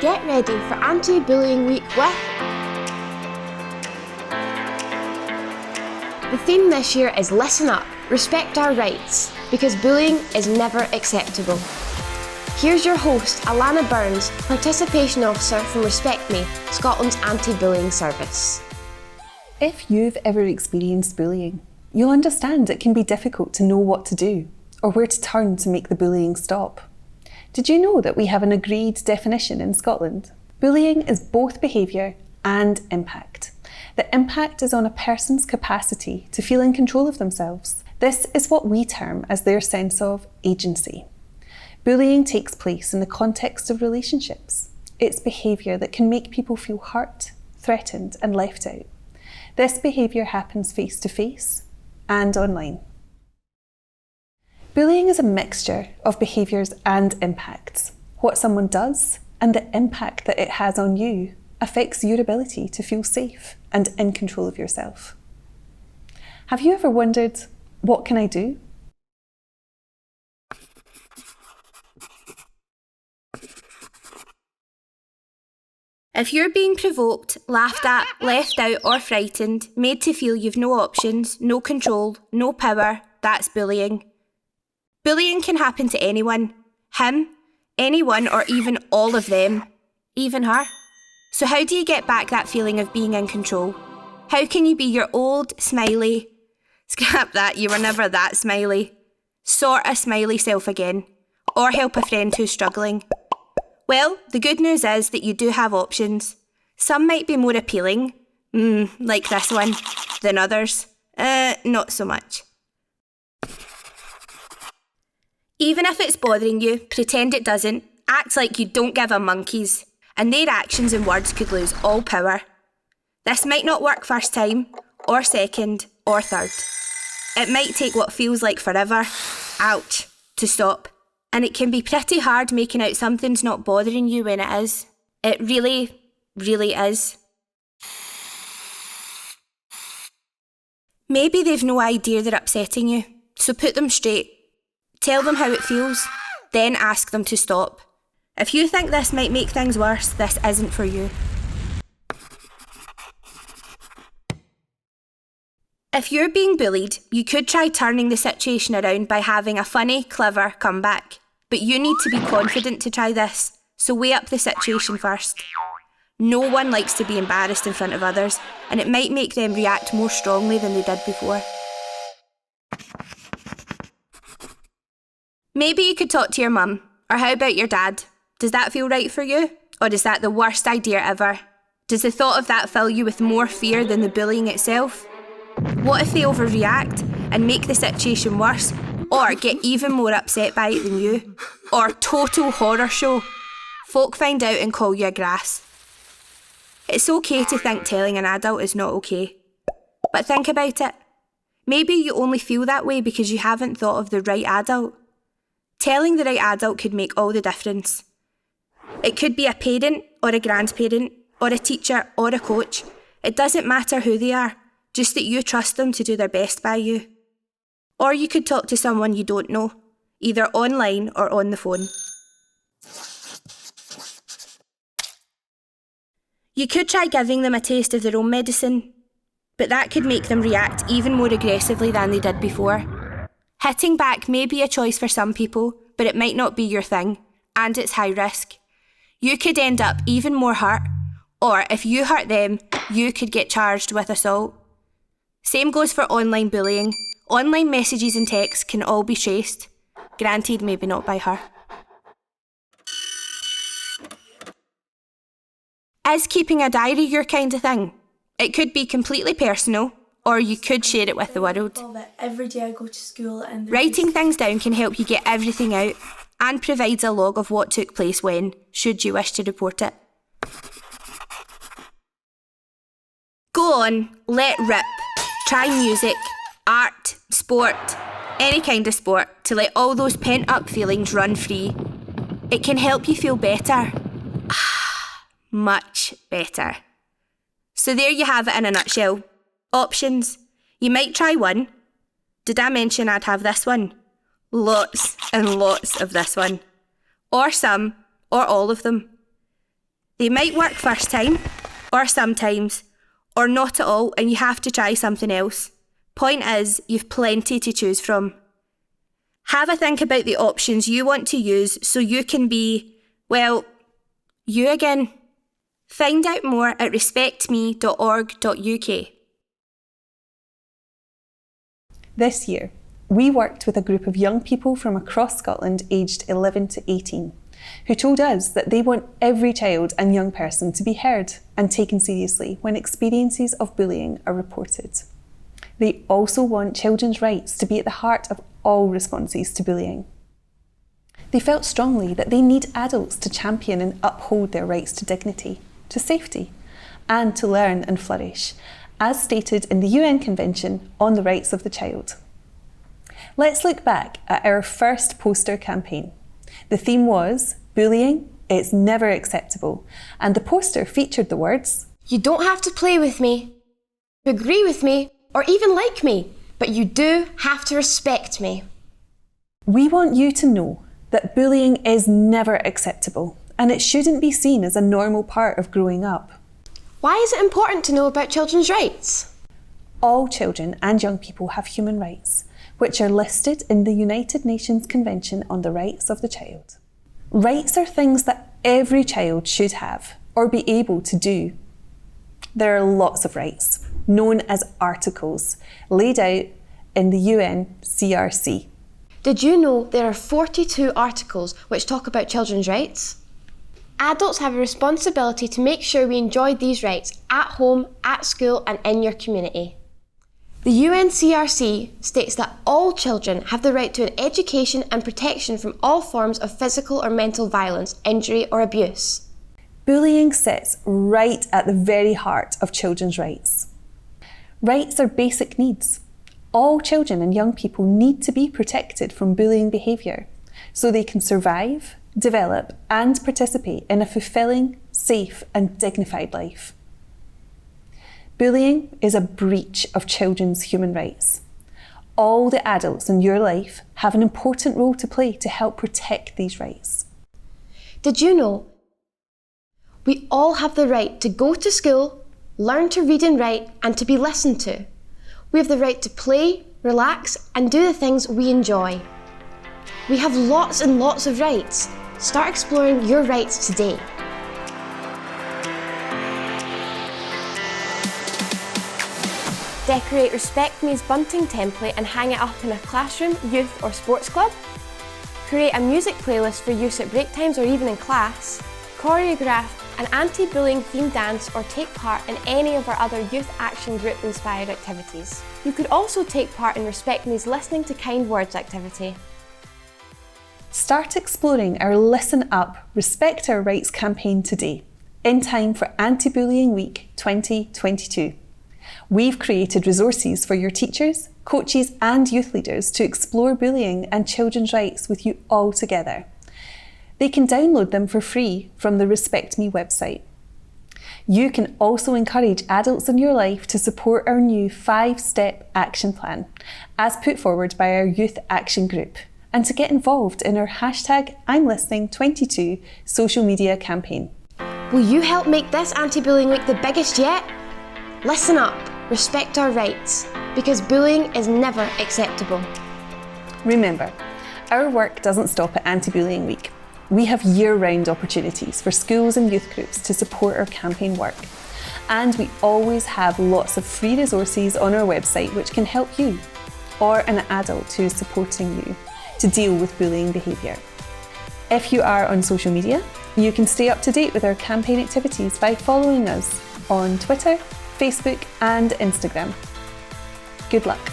Get ready for Anti-Bullying Week with... The theme this year is Listen Up, Respect Our Rights, because bullying is never acceptable. Here's your host, Alana Burns, Participation Officer from Respect Me, Scotland's anti-bullying service. If you've ever experienced bullying, you'll understand it can be difficult to know what to do or where to turn to make the bullying stop. Did you know that we have an agreed definition in Scotland? Bullying is both behaviour and impact. The impact is on a person's capacity to feel in control of themselves. This is what we term as their sense of agency. Bullying takes place in the context of relationships. It's behaviour that can make people feel hurt, threatened and left out. This behaviour happens face to face and online. Bullying is a mixture of behaviours and impacts. What someone does and the impact that it has on you affects your ability to feel safe and in control of yourself. Have you ever wondered, what can I do? If you're being provoked, laughed at, left out or frightened, made to feel you've no options, no control, no power, that's bullying. Bullying can happen to anyone. Him, anyone or even all of them. Even her. So how do you get back that feeling of being in control? How can you be your old, smiley, scrap that, you were never that smiley, sort of smiley self again? Or help a friend who's struggling? Well, the good news is that you do have options. Some might be more appealing, like this one, than others. Not so much. Even if it's bothering you, pretend it doesn't. Act like you don't give a monkeys. And their actions and words could lose all power. This might not work first time, or second, or third. It might take what feels like forever, ouch, to stop. And it can be pretty hard making out something's not bothering you when it is. It really, really is. Maybe they've no idea they're upsetting you, so put them straight. Tell them how it feels, then ask them to stop. If you think this might make things worse, this isn't for you. If you're being bullied, you could try turning the situation around by having a funny, clever comeback. But you need to be confident to try this, so weigh up the situation first. No one likes to be embarrassed in front of others, and it might make them react more strongly than they did before. Maybe you could talk to your mum, or how about your dad? Does that feel right for you? Or is that the worst idea ever? Does the thought of that fill you with more fear than the bullying itself? What if they overreact and make the situation worse, or get even more upset by it than you? Or total horror show? Folk find out and call you a grass. It's okay to think telling an adult is not okay. But think about it. Maybe you only feel that way because you haven't thought of the right adult. Telling the right adult could make all the difference. It could be a parent or a grandparent or a teacher or a coach. It doesn't matter who they are, just that you trust them to do their best by you. Or you could talk to someone you don't know, either online or on the phone. You could try giving them a taste of their own medicine, but that could make them react even more aggressively than they did before. Hitting back may be a choice for some people, but it might not be your thing, and it's high risk. You could end up even more hurt, or if you hurt them, you could get charged with assault. Same goes for online bullying. Online messages and texts can all be traced. Granted, maybe not by her. Is keeping a diary your kind of thing? It could be completely personal, or you could share it with the world. Every day I go to school and writing things down can help you get everything out and provides a log of what took place when, should you wish to report it. Go on, let rip. Try music, art, sport, any kind of sport to let all those pent-up feelings run free. It can help you feel better. Much better. So there you have it in a nutshell. Options. You might try one. Did I mention I'd have this one? Lots and lots of this one. Or some, or all of them. They might work first time, or sometimes, or not at all, and you have to try something else. Point is, you've plenty to choose from. Have a think about the options you want to use so you can be, well, you again. Find out more at respectme.org.uk. This year, we worked with a group of young people from across Scotland aged 11 to 18, who told us that they want every child and young person to be heard and taken seriously when experiences of bullying are reported. They also want children's rights to be at the heart of all responses to bullying. They felt strongly that they need adults to champion and uphold their rights to dignity, to safety, and to learn and flourish, as stated in the UN Convention on the Rights of the Child. Let's look back at our first poster campaign. The theme was "Bullying, it's never acceptable," and the poster featured the words, "You don't have to play with me, agree with me, or even like me, but you do have to respect me." We want you to know that bullying is never acceptable, and it shouldn't be seen as a normal part of growing up. Why is it important to know about children's rights? All children and young people have human rights, which are listed in the United Nations Convention on the Rights of the Child. Rights are things that every child should have or be able to do. There are lots of rights, known as articles, laid out in the UN CRC. Did you know there are 42 articles which talk about children's rights? Adults have a responsibility to make sure we enjoy these rights at home, at school, and in your community. The UNCRC states that all children have the right to an education and protection from all forms of physical or mental violence, injury, or abuse. Bullying sits right at the very heart of children's rights. Rights are basic needs. All children and young people need to be protected from bullying behaviour so they can survive, develop, and participate in a fulfilling, safe, and dignified life. Bullying is a breach of children's human rights. All the adults in your life have an important role to play to help protect these rights. Did you know we all have the right to go to school, learn to read and write, and to be listened to? We have the right to play, relax, and do the things we enjoy. We have lots and lots of rights. Start exploring your rights today. Decorate Respect Me's bunting template and hang it up in a classroom, youth or sports club. Create a music playlist for use at break times or even in class. Choreograph an anti-bullying themed dance or take part in any of our other Youth Action Group inspired activities. You could also take part in Respect Me's Listening to Kind Words activity. Start exploring our Listen Up, Respect Our Rights campaign today, in time for Anti-Bullying Week 2022. We've created resources for your teachers, coaches and youth leaders to explore bullying and children's rights with you all together. They can download them for free from the Respect Me website. You can also encourage adults in your life to support our new 5-step action plan, as put forward by our Youth Action Group, and to get involved in our #I'mListening22 social media campaign. Will you help make this Anti-Bullying Week the biggest yet? Listen up, respect our rights, because bullying is never acceptable. Remember, our work doesn't stop at Anti-Bullying Week. We have year-round opportunities for schools and youth groups to support our campaign work. And we always have lots of free resources on our website which can help you, or an adult who is supporting you, to deal with bullying behaviour. If you are on social media, you can stay up to date with our campaign activities by following us on Twitter, Facebook and Instagram. Good luck.